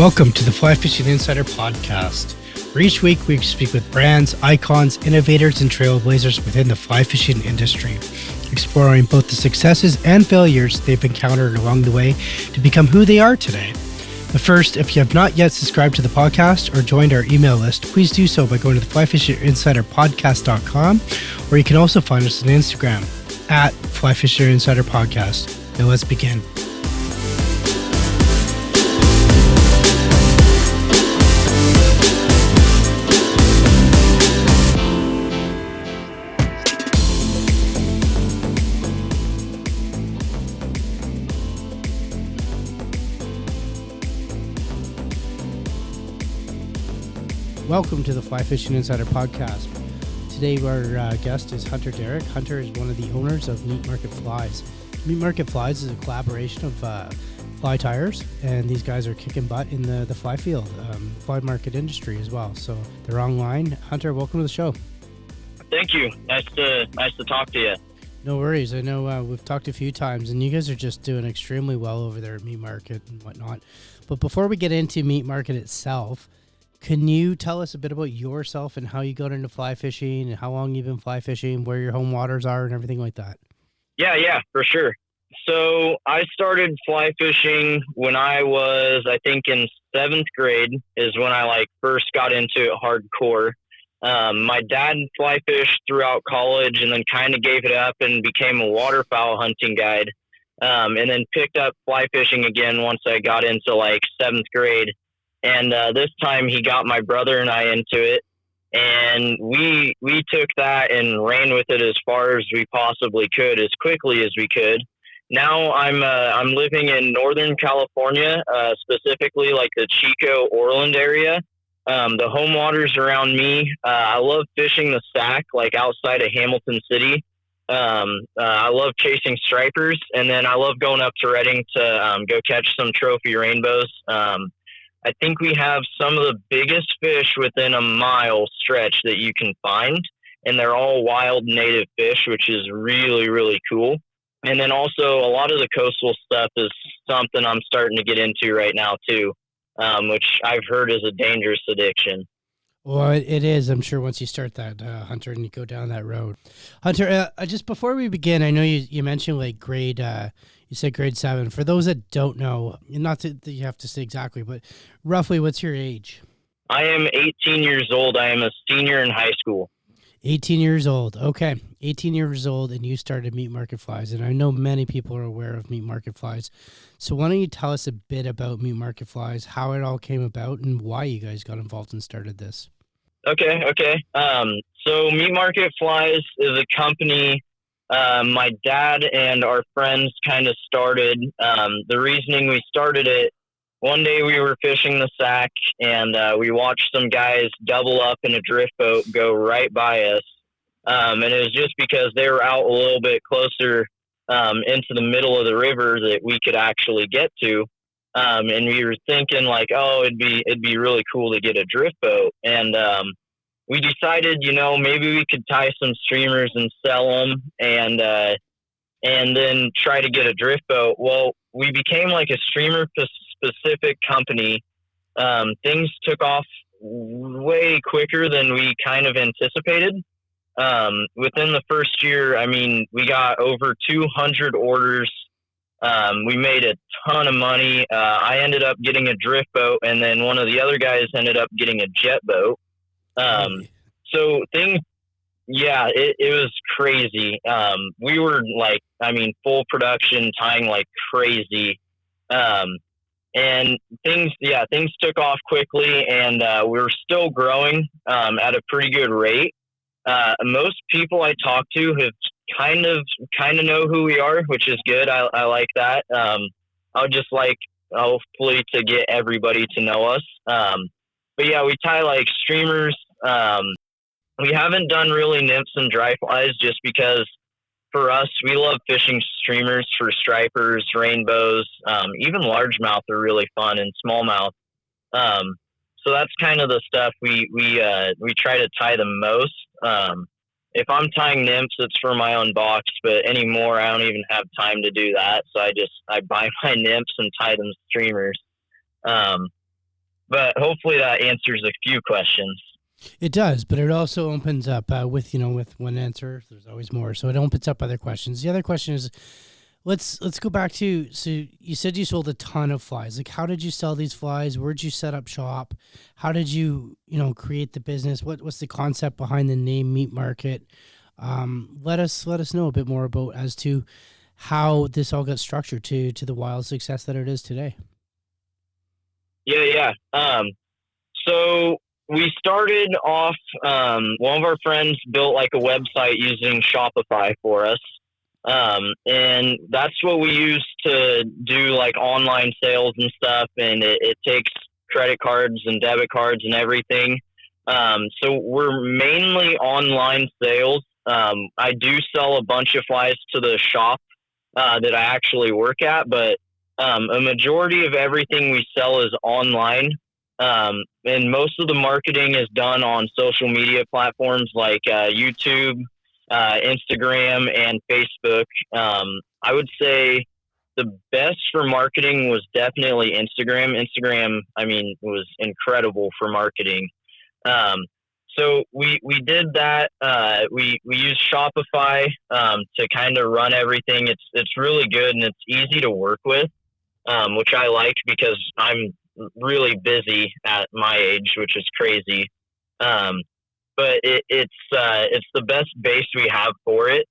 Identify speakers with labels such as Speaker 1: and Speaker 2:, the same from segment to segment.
Speaker 1: Welcome to the Fly Fishing Insider Podcast, where each week we speak with brands, icons, innovators, and trailblazers within the fly fishing industry, exploring both the successes and failures they've encountered along the way to become who they are today. But first, if you have not yet subscribed to the podcast or joined our email list, please do so by going to the flyfisherinsiderpodcast.com, or you can also find us on Instagram at flyfisherinsiderpodcast. Now let's begin. Welcome to the Fly Fishing Insider Podcast. Today our guest is Hunter Derrek. Hunter is one of the owners of Meat Market Flies. Meat Market Flies is a collaboration of fly tires, and these guys are kicking butt in the fly field, fly market industry as well. So they're online. Hunter, welcome to the show.
Speaker 2: Thank you. Nice to talk to you.
Speaker 1: No worries. I know we've talked a few times, and you guys are just doing extremely well over there at Meat Market and whatnot. But before we get into Meat Market itself, can you tell us a bit about yourself and how you got into fly fishing and how long you've been fly fishing, where your home waters are and everything like that?
Speaker 2: Yeah, for sure. So I started fly fishing when I was, I think in 7th grade is when I first got into it hardcore. My dad fly fished throughout college and then kind of gave it up and became a waterfowl hunting guide. And then picked up fly fishing again once I got into 7th grade. And this time he got my brother and I into it, and we took that and ran with it as far as we possibly could, as quickly as we could. Now I'm living in Northern California, specifically the Chico, Orland area. The home waters around me. I love fishing the Sac, outside of Hamilton City. I love chasing stripers, and then I love going up to Redding to go catch some trophy rainbows. I think we have some of the biggest fish within a mile stretch that you can find, and they're all wild native fish, which is really, really cool. And then also a lot of the coastal stuff is something I'm starting to get into right now too, which I've heard is a dangerous addiction.
Speaker 1: Well, it is, I'm sure, once you start that, Hunter, and you go down that road. Hunter, just before we begin, I know you mentioned you said grade 7. For those that don't know, not that you have to say exactly, but roughly what's your age?
Speaker 2: I am 18 years old. I am a senior in high school.
Speaker 1: 18 years old. Okay. 18 years old, and you started Meat Market Flies. And I know many people are aware of Meat Market Flies. So why don't you tell us a bit about Meat Market Flies, how it all came about, and why you guys got involved and started this?
Speaker 2: Okay. So Meat Market Flies is a company my dad and our friends kind of started. The reasoning we started it, one day we were fishing the Sac, and we watched some guys double up in a drift boat go right by us. And it was just because they were out a little bit closer into the middle of the river that we could actually get to. And we were thinking it'd be really cool to get a drift boat. And we decided, maybe we could tie some streamers and sell them, and then try to get a drift boat. Well, we became a streamer specific company. Things took off way quicker than we kind of anticipated. Within the first year, we got over 200 orders. We made a ton of money. I ended up getting a drift boat, and then one of the other guys ended up getting a jet boat. So things, it was crazy. We were full production, tying like crazy. And things took off quickly, and we were still growing at a pretty good rate. Most people I talk to have kind of know who we are, which is good. I like that. I would just hopefully to get everybody to know us. But yeah, we tie streamers. We haven't done really nymphs and dry flies just because for us, we love fishing streamers for stripers, rainbows, even largemouth are really fun, and smallmouth. So that's kind of the stuff we try to tie the most. If I'm tying nymphs, it's for my own box, but anymore, I don't even have time to do that. So I buy my nymphs and tie them streamers. but hopefully that answers a few questions.
Speaker 1: It does, but it also opens up with one answer. There's always more, so it opens up other questions. The other question is, let's go back to, so you said you sold a ton of flies. Like, how did you sell these flies? Where'd you set up shop? How did you create the business? What's the concept behind the name Meat Market? Let us know a bit more about as to how this all got structured to the wild success that it is today.
Speaker 2: Yeah. So we started off, one of our friends built like a website using Shopify for us. And that's what we use to do like online sales and stuff. And it takes credit cards and debit cards and everything. So we're mainly online sales. I do sell a bunch of flies to the shop, that I actually work at, but, a majority of everything we sell is online. And most of the marketing is done on social media platforms like, YouTube, Instagram and Facebook. I would say the best for marketing was definitely Instagram. Instagram, I mean, was incredible for marketing. So we did that. We used Shopify, to kind of run everything. It's really good and it's easy to work with, which I like because I'm really busy at my age, which is crazy. But it's the best base we have for it.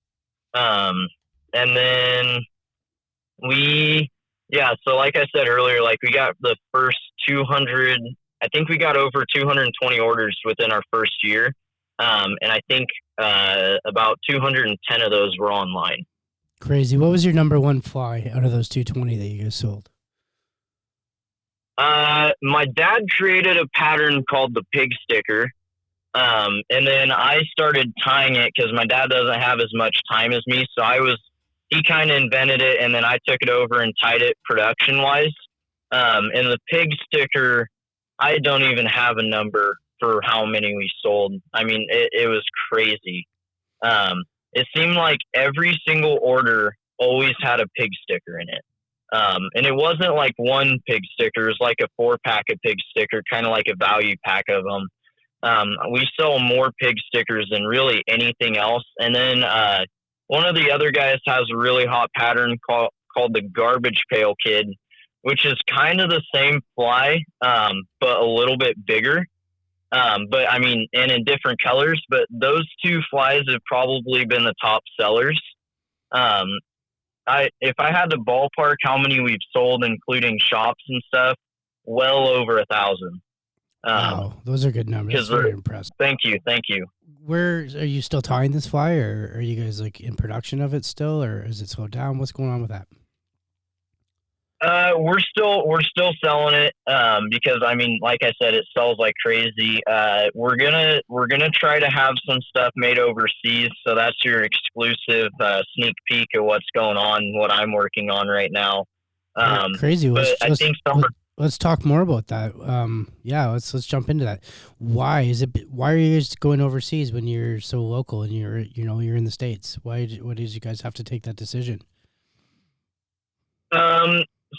Speaker 2: And then so like I said earlier, like we got the first 200, I think we got over 220 orders within our first year. And I think, about 210 of those were online.
Speaker 1: Crazy. What was your number one fly out of those 220 that you guys sold?
Speaker 2: My dad created a pattern called the pig sticker. And then I started tying it because my dad doesn't have as much time as me. So he kind of invented it and then I took it over and tied it production wise. And the pig sticker, I don't even have a number for how many we sold. I mean, it was crazy. It seemed like every single order always had a pig sticker in it. And it wasn't like one pig sticker. It was like a 4-pack of pig sticker, kind of like a value pack of them. We sell more pig stickers than really anything else. And then, one of the other guys has a really hot pattern called the Garbage Pail Kid, which is kind of the same fly, but a little bit bigger. But I mean, and in different colors, but those two flies have probably been the top sellers. If I had to ballpark how many we've sold, including shops and stuff, well over 1,000.
Speaker 1: Wow, those are good numbers. Very impressed.
Speaker 2: Thank you.
Speaker 1: Where are you still tying this fly, or are you guys like in production of it still, or is it slowed down? What's going on with that?
Speaker 2: We're still selling it, because I mean, like I said, it sells like crazy. We're gonna try to have some stuff made overseas, so that's your exclusive sneak peek of what's going on, what I'm working on right now.
Speaker 1: Crazy. Let's talk more about that. Let's jump into that. Why are you guys going overseas when you're so local and you're in the States? Why did you guys have to take that decision?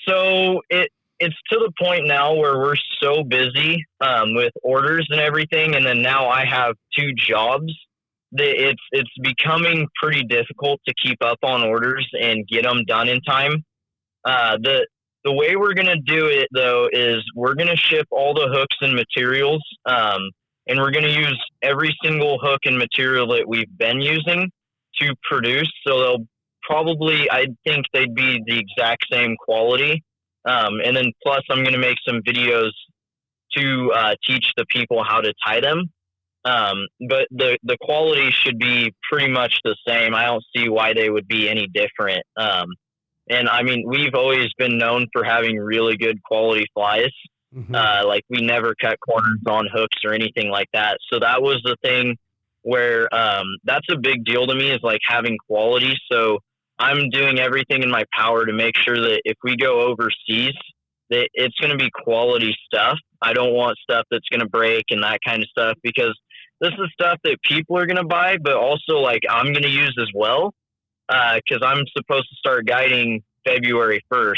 Speaker 2: So it's to the point now where we're so busy, with orders and everything. And then now I have 2 jobs that it's becoming pretty difficult to keep up on orders and get them done in time. The way we're going to do it, though, is we're going to ship all the hooks and materials, and we're going to use every single hook and material that we've been using to produce. So they'll probably, I think they'd be the exact same quality. And then plus I'm going to make some videos to teach the people how to tie them. But the quality should be pretty much the same. I don't see why they would be any different. And I mean, we've always been known for having really good quality flies. Mm-hmm. Like we never cut corners on hooks or anything like that. So that was the thing where, that's a big deal to me, is like having quality. So I'm doing everything in my power to make sure that if we go overseas, that it's going to be quality stuff. I don't want stuff that's going to break and that kind of stuff, because this is stuff that people are going to buy, but also like I'm going to use as well. Cause I'm supposed to start guiding February 1st.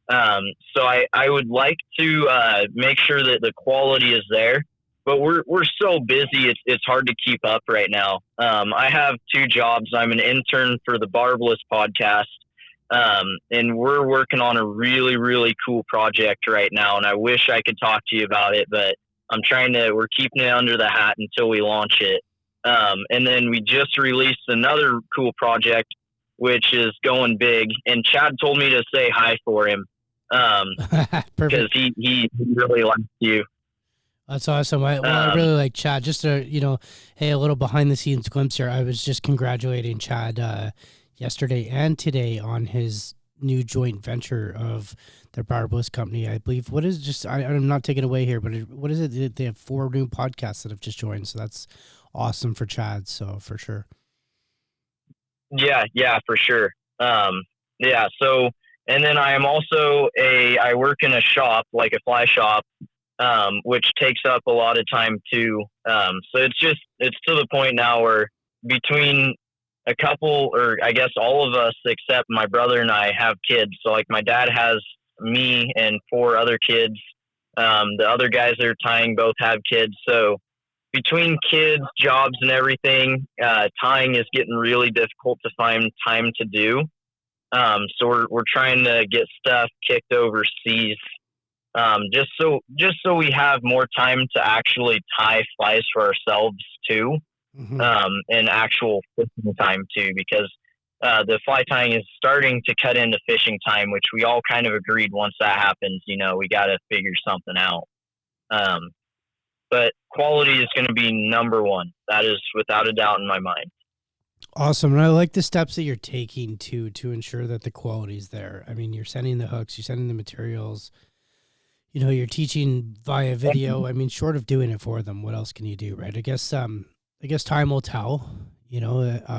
Speaker 2: Um, so I would like to make sure that the quality is there, but we're so busy. It's hard to keep up right now. I have two jobs. I'm an intern for the Barbless podcast, and we're working on a really really cool project right now. And I wish I could talk to you about it, but we're keeping it under the hat until we launch it. And then we just released another cool project, which is going big. And Chad told me to say hi for him, because
Speaker 1: Perfect.
Speaker 2: he really likes you.
Speaker 1: That's awesome. I
Speaker 2: Um,
Speaker 1: really like Chad. Just hey, a little behind the scenes glimpse here. I was just congratulating Chad yesterday and today on his new joint venture of their Barbless company. I believe what is just I'm not taking away here, but what is it? They have 4 new podcasts that have just joined, so that's awesome for Chad. So for sure.
Speaker 2: yeah, for sure. Yeah. So, and then I work in a shop, like a fly shop, which takes up a lot of time too. So it's to the point now where between a couple, or I guess all of us except my brother and I, have kids. So like my dad has me and 4 other kids. The other guys that are tying both have kids. So between kids, jobs, and everything, tying is getting really difficult to find time to do. So we're trying to get stuff kicked overseas, just so we have more time to actually tie flies for ourselves too,
Speaker 1: Hmm.
Speaker 2: and actual fishing time too, because the fly tying is starting to cut into fishing time, which we all kind of agreed once that happens, we got to figure something out. Um, but quality is going to be number one. That is without a doubt in my mind.
Speaker 1: Awesome. And I like the steps that you're taking to ensure that the quality is there. I mean, you're sending the hooks, you're sending the materials, you're teaching via video. I mean, short of doing it for them, what else can you do, right? I guess time will tell.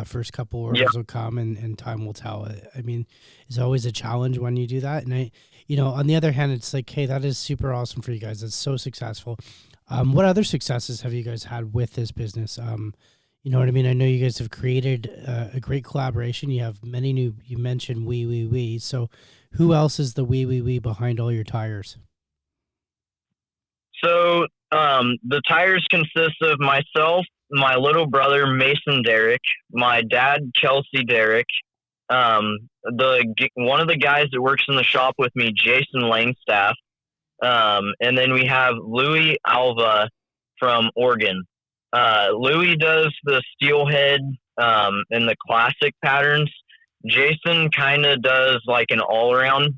Speaker 1: First couple
Speaker 2: Yeah.
Speaker 1: orders will come, and time will tell. I mean, it's always a challenge when you do that. And on the other hand, it's like, hey, that is super awesome for you guys. That's so successful. What other successes have you guys had with this business? You know what I mean? I know you guys have created a great collaboration. You have many new. You mentioned we. So, who else is the we behind all your tires?
Speaker 2: So the tires consist of myself, my little brother Mason Derrek, my dad Kelsey Derrek, the one of the guys that works in the shop with me, Jason Langstaff, and then we have Louis Alva from Oregon. Louis does the steelhead, and the classic patterns. Jason kind of does like an all around.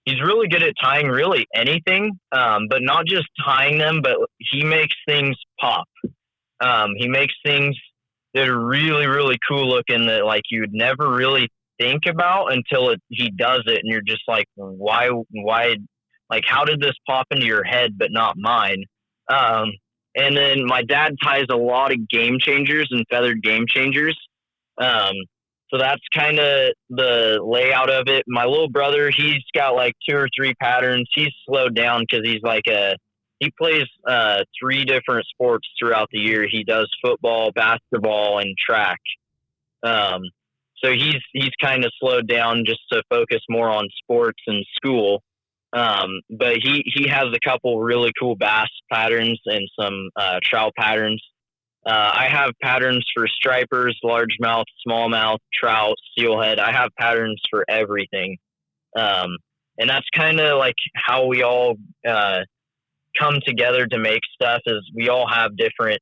Speaker 2: He's really good at tying really anything, but not just tying them, but he makes things pop. He makes things that are really really cool looking, that like you would never really think about until he does it, and you're just like, why, like how did this pop into your head but not mine? Um, and then my dad ties a lot of game changers and feathered game changers. Um, so that's kind of the layout of it. My little brother, he's got like 2 or 3 patterns. He's slowed down because he plays 3 different sports throughout the year. He does football, basketball, and track. Um, so he's kind of slowed down just to focus more on sports and school. But he has a couple really cool bass patterns and some trout patterns. I have patterns for stripers, largemouth, smallmouth, trout, steelhead. I have patterns for everything. Um, and that's kind of like how we all come together to make stuff. Is we all have different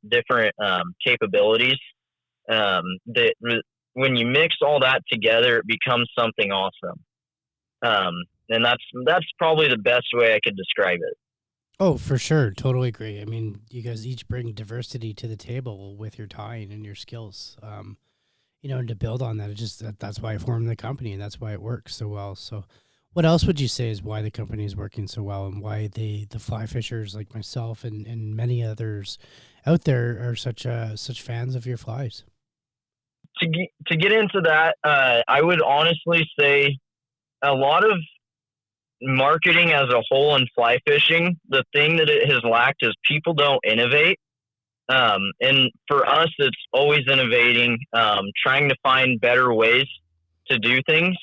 Speaker 2: capabilities. That when you mix all that together, it becomes something awesome. And that's probably the best way I could describe it.
Speaker 1: Oh, for sure. Totally agree. I mean, you guys each bring diversity to the table with your tying and your skills. And to build on that, that's why I formed the company, and that's why it works so well. So, what else would you say is why the company is working so well, and why the fly fishers like myself and many others out there are such fans of your flies?
Speaker 2: To get into that, I would honestly say a lot of marketing as a whole in fly fishing, the thing that it has lacked is people don't innovate. And for us, it's always innovating, trying to find better ways to do things.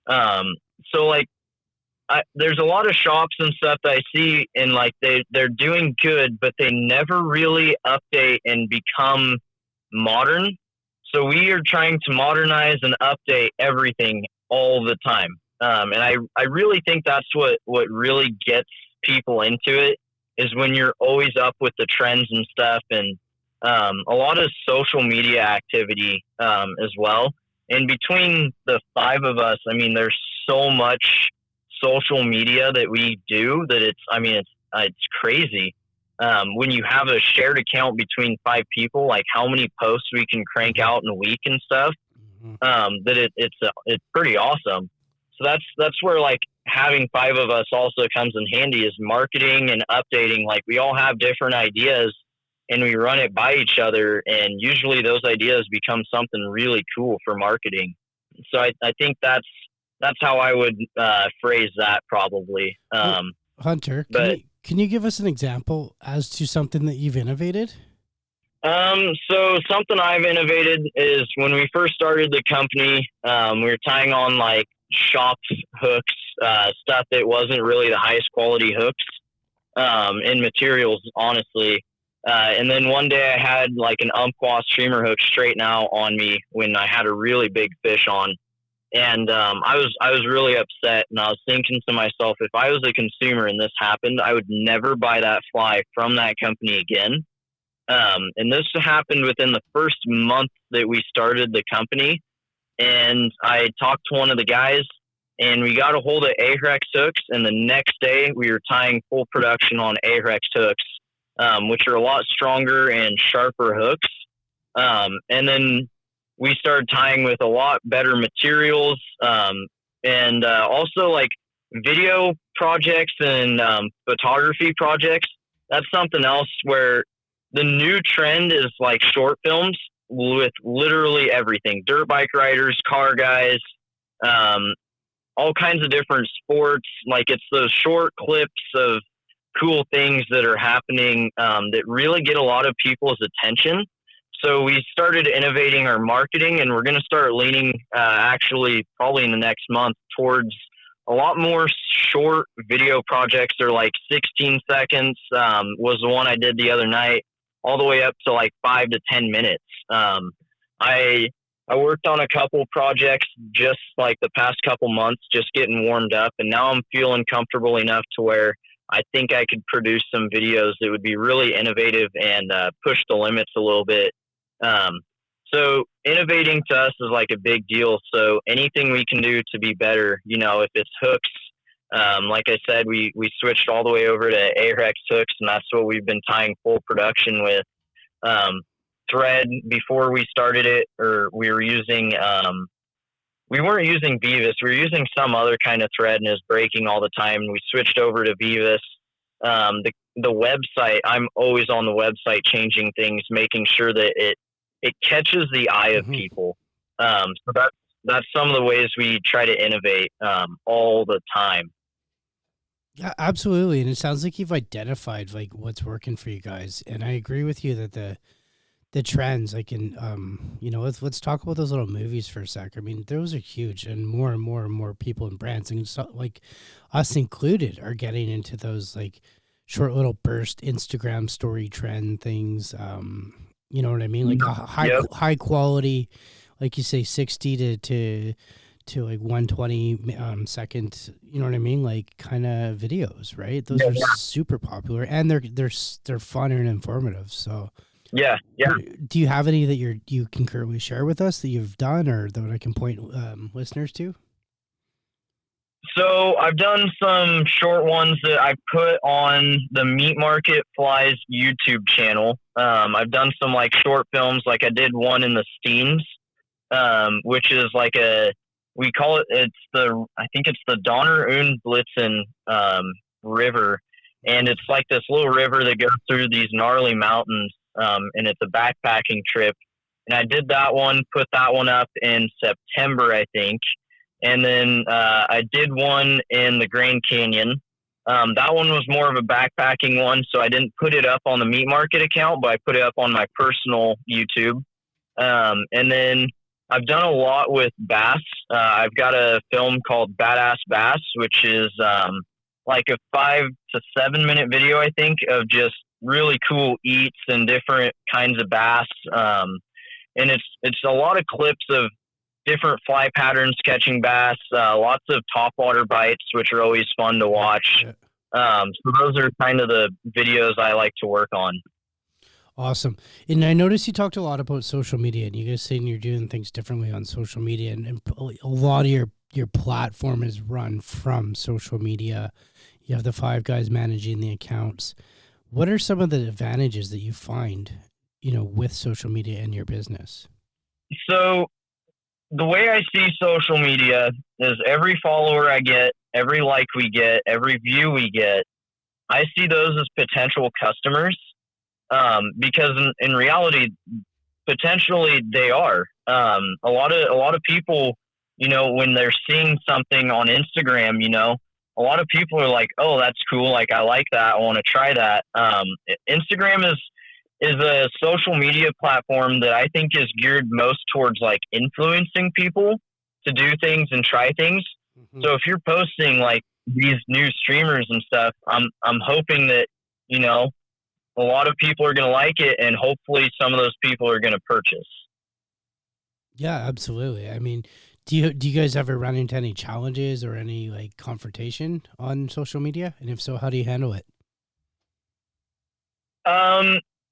Speaker 2: Um, so like there's a lot of shops and stuff that I see, and like they're doing good, but they never really update and become modern. So we are trying to modernize and update everything all the time. And I really think that's what really gets people into it, is when you're always up with the trends and stuff, and a lot of social media activity as well. And between the five of us, I mean, there's so much social media that we do that it's crazy. When you have a shared account between five people, like how many posts we can crank out in a week and stuff, it's pretty awesome. So that's where like having five of us also comes in handy, is marketing and updating. Like we all have different ideas and we run it by each other, and usually those ideas become something really cool for marketing. So I think that's how I would phrase that probably.
Speaker 1: Hunter, can you give us an example as to something that you've innovated?
Speaker 2: So something I've innovated is when we first started the company, we were tying on like shop hooks, stuff that wasn't really the highest quality hooks, and materials, honestly. And then one day I had like an umpqua streamer hook straighten out on me when I had a really big fish on. And I was really upset, and I was thinking to myself, if I was a consumer and this happened, I would never buy that fly from that company again. And this happened within the first month that we started the company. And I talked to one of the guys, and we got a hold of Ahrex hooks. And the next day, we were tying full production on Ahrex hooks, which are a lot stronger and sharper hooks. And then we started tying with a lot better materials, and also like video projects and photography projects. That's something else where the new trend is like short films with literally everything: dirt bike riders, car guys, all kinds of different sports. Like it's those short clips of cool things that are happening that really get a lot of people's attention. So we started innovating our marketing, and we're going to start leaning actually probably in the next month towards a lot more short video projects. They're like 16 seconds was the one I did the other night, all the way up to like 5 to 10 minutes. I worked on a couple projects just like the past couple months, just getting warmed up, and now I'm feeling comfortable enough to where I think I could produce some videos that would be really innovative and push the limits a little bit. So innovating to us is like a big deal. So anything we can do to be better, if it's hooks, like I said, we switched all the way over to Ahrex hooks, and that's what we've been tying full production with. Thread, before we started it, or we were using, we weren't using Beavis. We were using some other kind of thread, and it was breaking all the time. We switched over to Beavis. The website, I'm always on the website changing things, making sure that it catches the eye of people. So that's some of the ways we try to innovate all the time.
Speaker 1: Yeah, absolutely. And it sounds like you've identified like what's working for you guys. And I agree with you that the trends, like in let's talk about those little movies for a sec. I mean, those are huge, and more and more people and brands, and so, like us included, are getting into those like short little burst Instagram story trend things. You know what I mean? Like a high quality, like you say, 60 to like 120 second, you know what I mean? Like kind of videos, right? Those are super popular, and they're fun and informative. So
Speaker 2: yeah.
Speaker 1: Do you have any that you can currently share with us that you've done, or that I can point listeners to?
Speaker 2: So I've done some short ones that I put on the Meat Market Flies YouTube channel. I've done some like short films, like I did one in the Steams, which is like we call it, I think it's the Donner und Blitzen river. And it's like this little river that goes through these gnarly mountains, and it's a backpacking trip. And I did that one, put that one up in September, I think. And then I did one in the Grand Canyon. That one was more of a backpacking one, so I didn't put it up on the Meat Market account, but I put it up on my personal YouTube. And then I've done a lot with bass. I've got a film called Badass Bass, which is like a 5 to 7 minute video, I think, of just really cool eats and different kinds of bass. And it's a lot of clips of different fly patterns catching bass, lots of topwater bites, which are always fun to watch.
Speaker 1: Yeah.
Speaker 2: So those are kind of the videos I like to work on.
Speaker 1: Awesome. And I noticed you talked a lot about social media, and you guys saying you're doing things differently on social media, and a lot of your platform is run from social media. You have the 5 guys managing the accounts. What are some of the advantages that you find, with social media in your business?
Speaker 2: So the way I see social media is every follower I get, every like we get, every view we get, I see those as potential customers. Because in reality, potentially they are. A lot of people, when they're seeing something on Instagram, a lot of people are like, "Oh, that's cool. Like, I like that. I want to try that." Instagram is a social media platform that I think is geared most towards like influencing people to do things and try things.
Speaker 1: Mm-hmm.
Speaker 2: So if you're posting like these new streamers and stuff, I'm hoping that a lot of people are going to like it, and hopefully some of those people are going to purchase.
Speaker 1: Yeah, absolutely. I mean, do you guys ever run into any challenges or any like confrontation on social media? And if so, how do you handle it?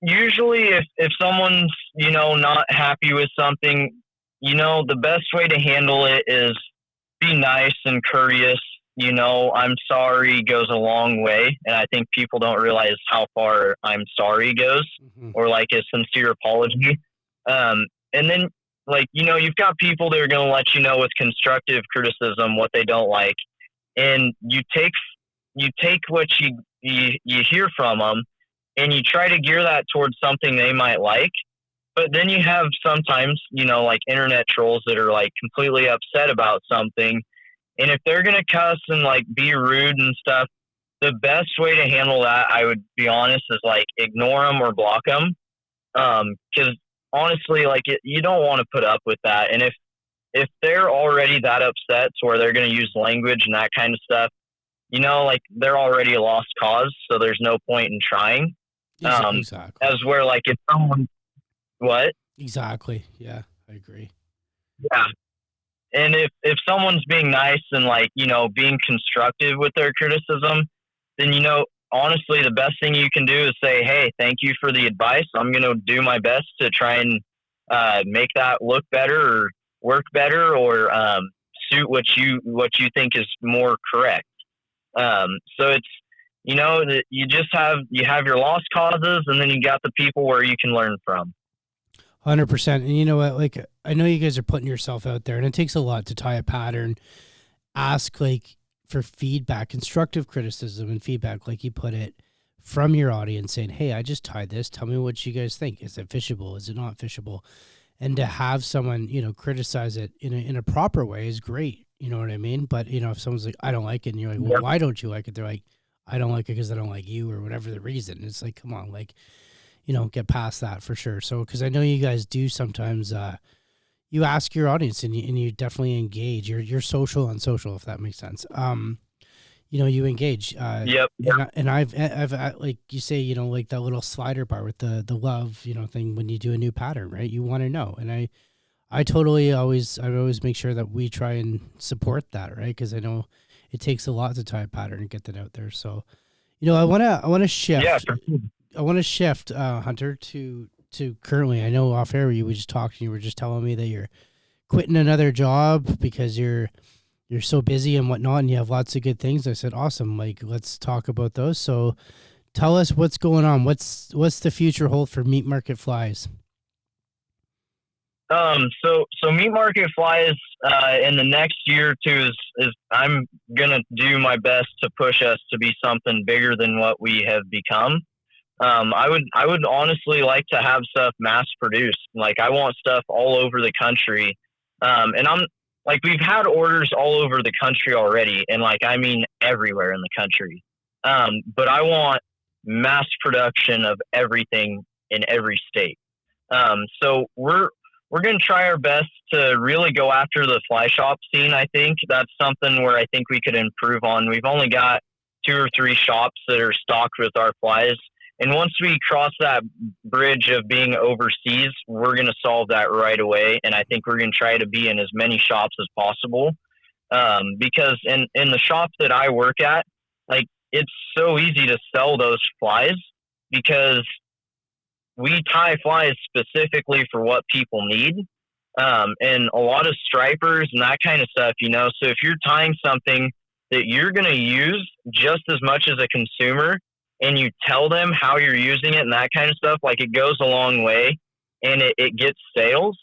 Speaker 2: Usually if someone's, not happy with something, the best way to handle it is be nice and courteous. I'm sorry goes a long way. And I think people don't realize how far I'm sorry goes,
Speaker 1: Mm-hmm.
Speaker 2: or like a sincere apology. And then like, you've got people that are going to let you know with constructive criticism what they don't like. And you take what you hear from them, and you try to gear that towards something they might like. But then you have sometimes, like internet trolls that are like completely upset about something. And if they're going to cuss and like be rude and stuff, the best way to handle that, I would be honest, is like ignore them or block them. Cause honestly, like you don't want to put up with that. And if they're already that upset to where they're going to use language and that kind of stuff, like they're already a lost cause. So there's no point in trying.
Speaker 1: Exactly.
Speaker 2: As where like if someone, what?
Speaker 1: Exactly. Yeah, I agree.
Speaker 2: Yeah. And if someone's being nice and like, being constructive with their criticism, then, honestly, the best thing you can do is say, "Hey, thank you for the advice. I'm going to do my best to try and make that look better or work better, or suit what you think is more correct." So it's, that you have your lost causes, and then you got the people where you can learn from.
Speaker 1: 100%. And you know what? Like, I know you guys are putting yourself out there, and it takes a lot to tie a pattern. Ask like for feedback, constructive criticism and feedback, like you put it, from your audience saying, "Hey, I just tied this. Tell me what you guys think. Is it fishable? Is it not fishable?" And to have someone, criticize it in a proper way is great. You know what I mean? But, if someone's like, "I don't like it," and you're like, "Well,
Speaker 2: Yep.
Speaker 1: why don't you like it?" They're like, "I don't like it because I don't like you," or whatever the reason. It's like, come on, like, get past that for sure. So, because I know you guys do sometimes, you ask your audience and you definitely engage. You're social on social, if that makes sense. You engage.
Speaker 2: Yep.
Speaker 1: And I've like you say, like that little slider bar with the love, thing when you do a new pattern, right? You want to know, and I always make sure that we try and support that, right? Because I know it takes a lot to tie a pattern and get that out there. So, I wanna shift.
Speaker 2: Yeah.
Speaker 1: I want to shift, Hunter, to currently. I know off air we just talked and you were just telling me that you're quitting another job because you're so busy and whatnot, and you have lots of good things. I said, awesome. Like, let's talk about those. So tell us what's going on. What's the future hold for Meat Market Flies?
Speaker 2: So Meat Market Flies, in the next year or two is I'm going to do my best to push us to be something bigger than what we have become. I would honestly like to have stuff mass produced. Like, I want stuff all over the country. And I'm like, we've had orders all over the country already. And like, I mean, everywhere in the country. But I want mass production of everything in every state. So we're going to try our best to really go after the fly shop scene. I think that's something where I think we could improve on. We've only got 2 or 3 shops that are stocked with our flies. And once we cross that bridge of being overseas, we're going to solve that right away. And I think we're going to try to be in as many shops as possible. Because in the shop that I work at, like, it's so easy to sell those flies because we tie flies specifically for what people need. And a lot of stripers and that kind of stuff, so if you're tying something that you're going to use just as much as a consumer and you tell them how you're using it and that kind of stuff, like, it goes a long way and it gets sales.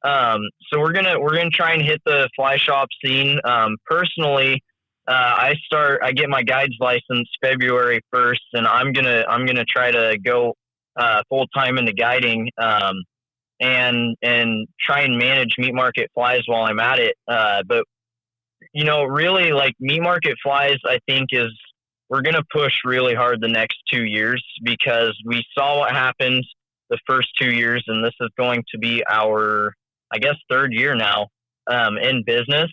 Speaker 2: So we're going to try and hit the fly shop scene. Personally, I get my guide's license February 1st, and I'm going to try to go full time into guiding, and try and manage meat market flies while I'm at it. But really, like, meat market flies, I think we're going to push really hard the next 2 years because we saw what happened the first 2 years, and this is going to be our, I guess, 3rd year now in business.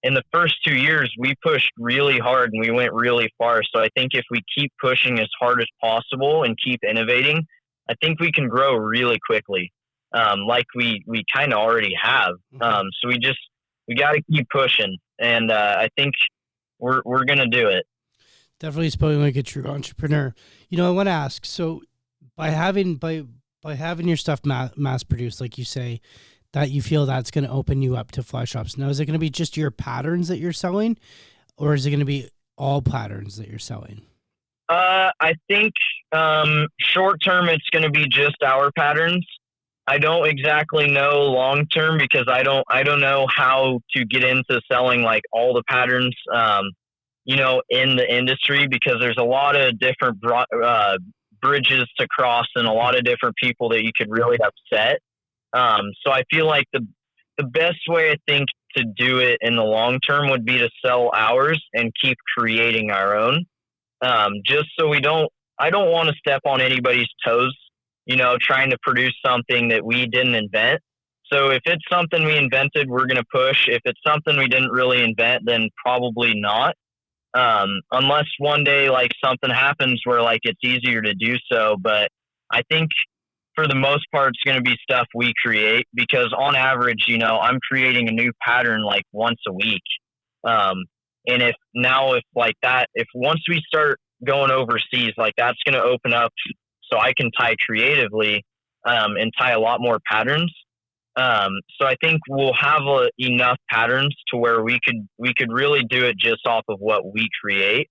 Speaker 2: In the first 2 years, we pushed really hard and we went really far. So I think if we keep pushing as hard as possible and keep innovating, I think we can grow really quickly, like we kind of already have. So we got to keep pushing, and I think we're going to do it.
Speaker 1: Definitely spoken like a true entrepreneur. I want to ask, so by having your stuff mass produced, like you say, that you feel that's going to open you up to fly shops. Now, is it going to be just your patterns that you're selling, or is it going to be all patterns that you're selling?
Speaker 2: I think short term it's going to be just our patterns. I don't exactly know long term because I don't know how to get into selling like all the patterns, in the industry, because there's a lot of different bridges to cross and a lot of different people that you could really upset. So I feel like the best way, I think, to do it in the long term would be to sell ours and keep creating our own. Just so I don't want to step on anybody's toes, trying to produce something that we didn't invent. So if it's something we invented, we're going to push. If it's something we didn't really invent, then probably not. Unless one day, like, something happens where, like, it's easier to do so. But I think for the most part, it's going to be stuff we create because on average, I'm creating a new pattern like once a week. And if once we start going overseas, like, that's going to open up so I can tie creatively, and tie a lot more patterns. So I think we'll have enough patterns to where we could really do it just off of what we create.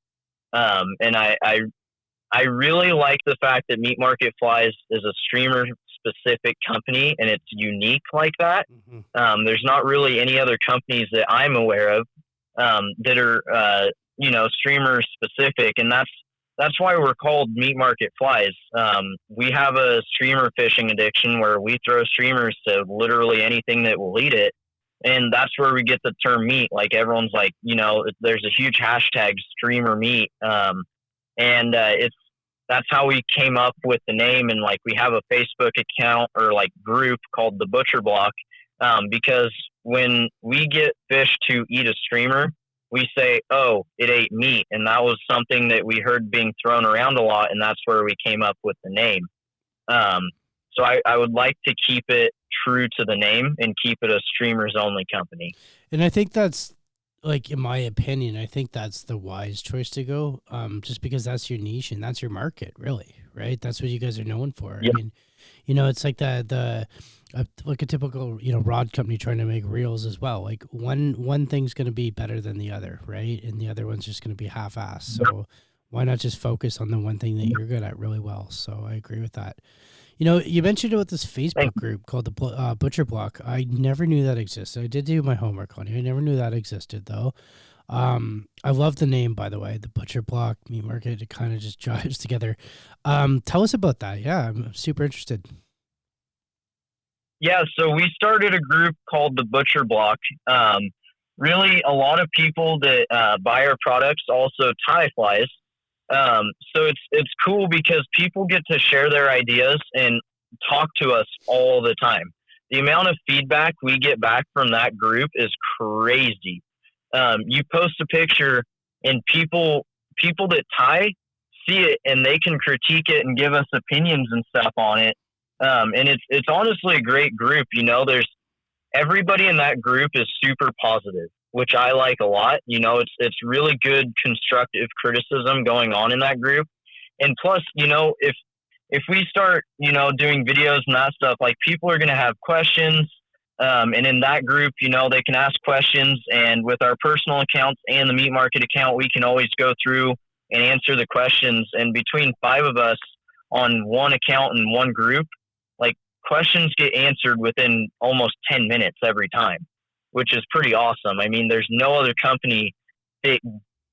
Speaker 2: And I really like the fact that Meat Market Flies is a streamer specific company and it's unique like that. Mm-hmm. There's not really any other companies that I'm aware of that are streamer specific, and that's why we're called Meat Market Flies. We have a streamer fishing addiction where we throw streamers to literally anything that will eat it. And that's where we get the term meat. Like, everyone's like, there's a huge hashtag streamer meat. That's how we came up with the name. And, like, we have a Facebook account or, like, group called the Butcher Block. Because when we get fish to eat a streamer, we say, oh, it ate meat. And that was something that we heard being thrown around a lot. And that's where we came up with the name. So I would like to keep it true to the name and keep it a streamers only company.
Speaker 1: And I think that's, like, in my opinion, I think that's the wise choice to go. Just because that's your niche and that's your market, really, right? That's what you guys are known for. Yep. I mean, it's like like a typical, rod company trying to make reels as well. Like, one thing's going to be better than the other, right? And the other one's just going to be half-assed. So why not just focus on the one thing that you're good at really well? So I agree with that. You mentioned about this Facebook group called the Butcher Block. I never knew that existed. I did do my homework on it. I never knew that existed, though. I love the name, by the way, the Butcher Block, Meat Market. It kind of just jives together. Tell us about that. Yeah, I'm super interested.
Speaker 2: Yeah, so we started a group called the Butcher Block. Really, a lot of people that buy our products also tie flies. So it's cool because people get to share their ideas and talk to us all the time. the amount of feedback we get back from that group is crazy. You post a picture and people that tie see it and they can critique it and give us opinions and stuff on it. And it's honestly a great group. There's everybody in that group is super positive, which I like a lot. It's really good constructive criticism going on in that group. And plus, if we start, doing videos and that stuff, like people are going to have questions. And in that group, they can ask questions, and with our personal accounts and the meat market account, we can always go through and answer the questions. And between 5 of us on one account and one group, like questions get answered within almost 10 minutes every time, which is pretty awesome. I mean, there's no other company that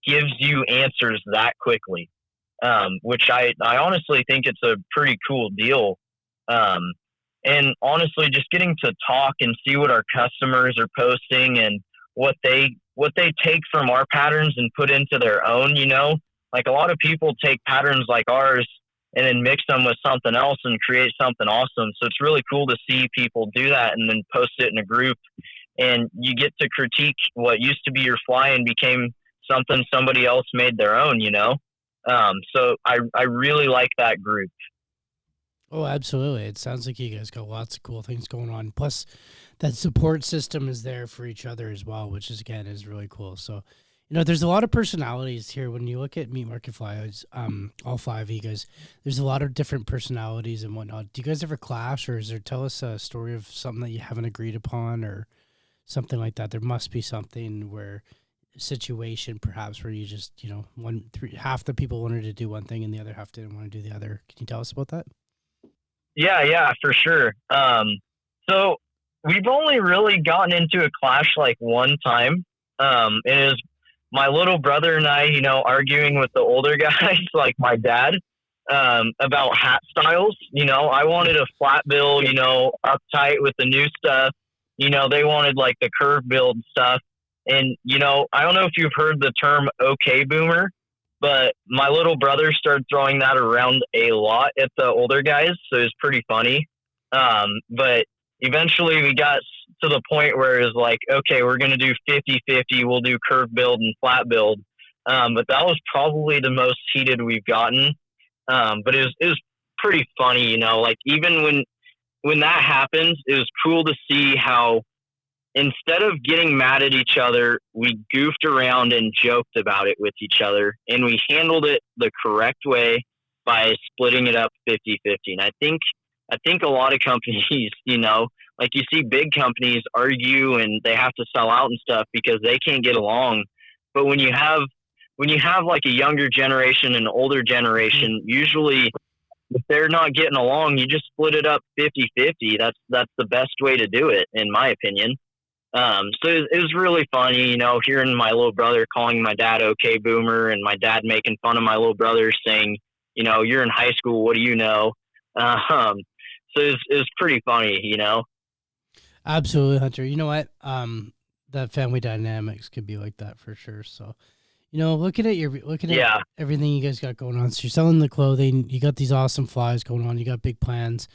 Speaker 2: gives you answers that quickly, which I honestly think it's a pretty cool deal. And honestly, just getting to talk and see what our customers are posting and what they take from our patterns and put into their own, like a lot of people take patterns like ours and then mix them with something else and create something awesome. So it's really cool to see people do that and then post it in a group, and you get to critique what used to be your fly and became something somebody else made their own, So I really like that group.
Speaker 1: Oh, absolutely. It sounds like you guys got lots of cool things going on. Plus, that support system is there for each other as well, which is, again, is really cool. So, there's a lot of personalities here. When you look at Meat Market Flies, all 5 of you guys, there's a lot of different personalities and whatnot. Do you guys ever clash, or tell us a story of something that you haven't agreed upon or something like that? There must be something where situation perhaps where you just, half the people wanted to do one thing and the other half didn't want to do the other. Can you tell us about that?
Speaker 2: Yeah, for sure. So we've only really gotten into a clash like one time. It was my little brother and I, arguing with the older guys, like my dad, about hat styles. I wanted a flat bill, uptight with the new stuff. They wanted like the curve build stuff. And, I don't know if you've heard the term okay boomer, but my little brother started throwing that around a lot at the older guys, so it was pretty funny. But eventually we got to the point where it was like, okay, we're going to do 50-50. We'll do curve build and flat build. But that was probably the most heated we've gotten. But it was pretty funny, like even when that happens, it was cool to see how instead of getting mad at each other, we goofed around and joked about it with each other, and we handled it the correct way by splitting it up 50-50. And I think a lot of companies, like you see big companies argue and they have to sell out and stuff because they can't get along. But when you have like a younger generation and older generation, usually if they're not getting along, you just split it up 50-50. That's the best way to do it, in my opinion. So it was really funny, hearing my little brother calling my dad okay boomer, and my dad making fun of my little brother saying, you're in high school, what do you know? So it was pretty funny,
Speaker 1: Absolutely, Hunter. You know what? That family dynamics could be like that for sure. So, looking at everything you guys got going on. So you're selling the clothing, you got these awesome flies going on, you got big plans.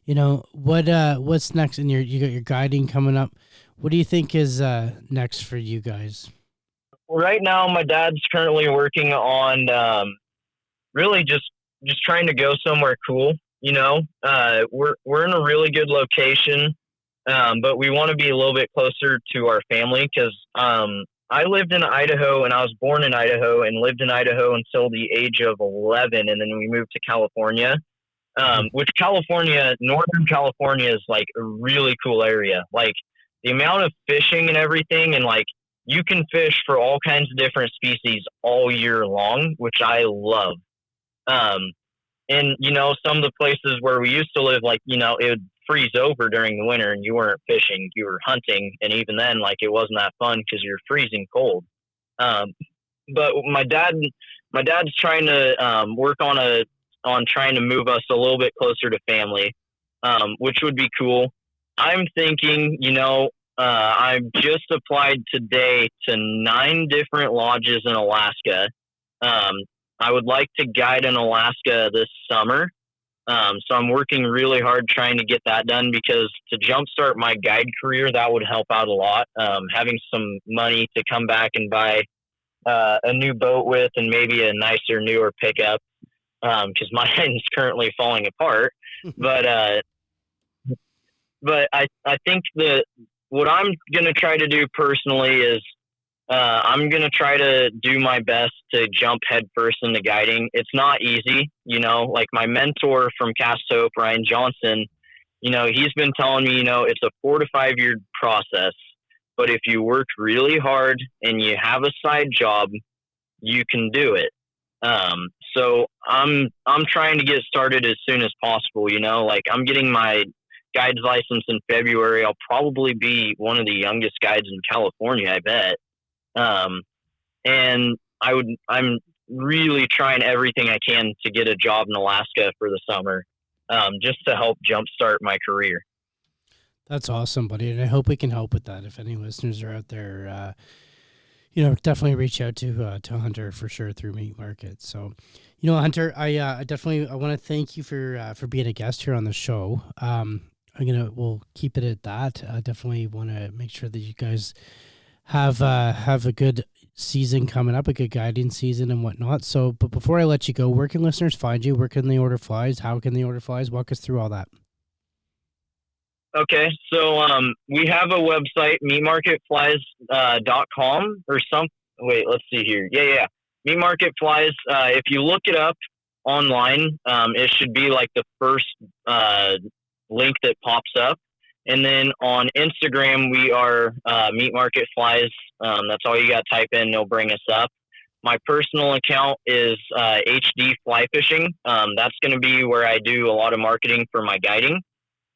Speaker 1: What's next? And you got your guiding coming up. What do you think is next for you guys?
Speaker 2: Right now, my dad's currently working on really just trying to go somewhere cool. We're in a really good location, but we want to be a little bit closer to our family because I lived in Idaho, and I was born in Idaho and lived in Idaho until the age of 11, and then we moved to California. Which Northern California is like a really cool area. Like the amount of fishing and everything, and like you can fish for all kinds of different species all year long, which I love. And some of the places where we used to live, like, it would freeze over during the winter and you weren't fishing, you were hunting. And even then, like, it wasn't that fun because you're freezing cold. But my dad's trying to work on trying to move us a little bit closer to family, which would be cool. I'm thinking, I've just applied today to 9 different lodges in Alaska. I would like to guide in Alaska this summer. So I'm working really hard trying to get that done, because to jumpstart my guide career, that would help out a lot. Having some money to come back and buy a new boat with, and maybe a nicer, newer pickup, because mine's currently falling apart. But I think that what I'm going to try to do personally is I'm going to try to do my best to jump headfirst into guiding. It's not easy, like my mentor from Cast Hope, Ryan Johnson, he's been telling me, it's a 4 to 5 year process, but if you work really hard and you have a side job, you can do it. So I'm trying to get started as soon as possible, like I'm getting my guides license in February. I'll probably be one of the youngest guides in California, I bet. And I'm really trying everything I can to get a job in Alaska for the summer, just to help jumpstart my career.
Speaker 1: That's awesome, buddy. And I hope we can help with that. If any listeners are out there, definitely reach out to Hunter for sure through Meat Market. So, Hunter, I definitely want to thank you for being a guest here on the show. We'll keep it at that. I definitely want to make sure that you guys have a good season coming up, a good guiding season and whatnot. So, but before I let you go, where can listeners find you? Where can they order flies? How can they order flies? Walk us through all that.
Speaker 2: Okay, so we have a website, meatmarketflies.com or some. Wait, let's see here. Yeah. Meat Market Flies. If you look it up online, it should be like the first link that pops up. And then on Instagram, we are Meat Market Flies. That's all you got to type in. They'll bring us up. My personal account is HD Fly Fishing. That's going to be where I do a lot of marketing for my guiding.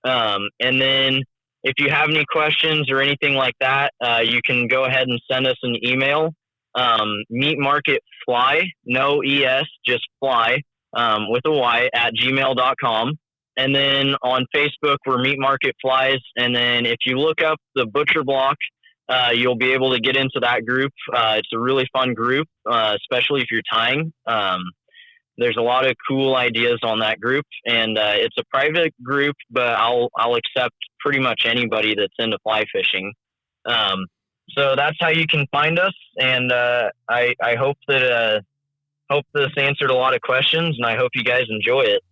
Speaker 2: And then if you have any questions or anything like that, you can go ahead and send us an email. Meat Market Fly, no ES, just fly, with a Y, @gmail.com. And then on Facebook, we're Meat Market Flies. And then if you look up the Butcher Block, you'll be able to get into that group. It's a really fun group, especially if you're tying. There's a lot of cool ideas on that group, and it's a private group, but I'll accept pretty much anybody that's into fly fishing. So that's how you can find us. And I hope that hope this answered a lot of questions, and I hope you guys enjoy it.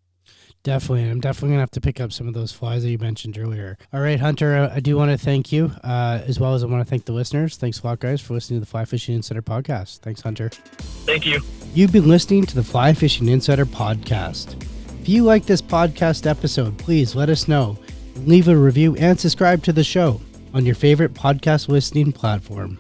Speaker 1: Definitely. I'm definitely going to have to pick up some of those flies that you mentioned earlier. All right, Hunter, I do want to thank you, as well as I want to thank the listeners. Thanks a lot, guys, for listening to the Fly Fishing Insider podcast. Thanks, Hunter.
Speaker 2: Thank you.
Speaker 1: You've been listening to the Fly Fishing Insider podcast. If you like this podcast episode, please let us know. Leave a review and subscribe to the show on your favorite podcast listening platform.